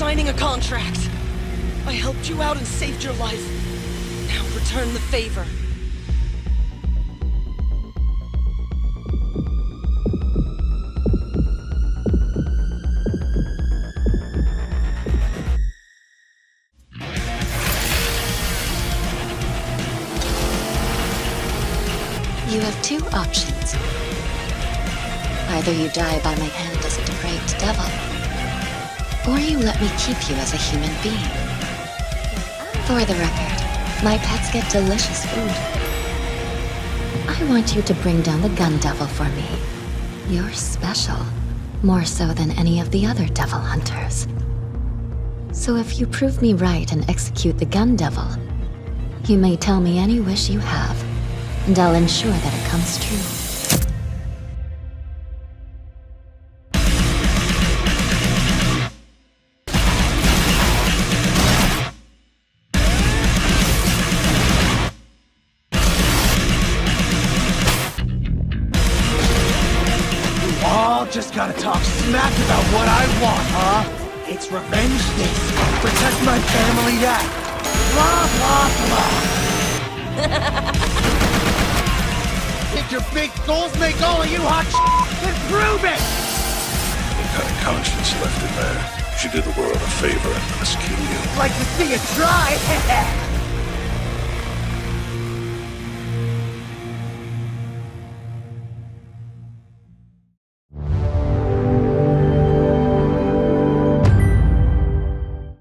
signing a contract. I helped you out and saved your life. Now return the favor. You have two options. Either you die by my hand as a depraved devil, or you let me keep you as a human being. For the record, my pets get delicious food. I want you to bring down the gun devil for me. You're special, more so than any of the other devil hunters. So if you prove me right and execute the gun devil, you may tell me any wish you have, and I'll ensure that it comes true. Just gotta talk smack about what I want, huh? It's revenge this, protect my family that. Blah, blah, blah. If your big goals make all of you hot then prove it! What kind of conscience left in there? She did the world a favor and let us kill you. Like to see you try?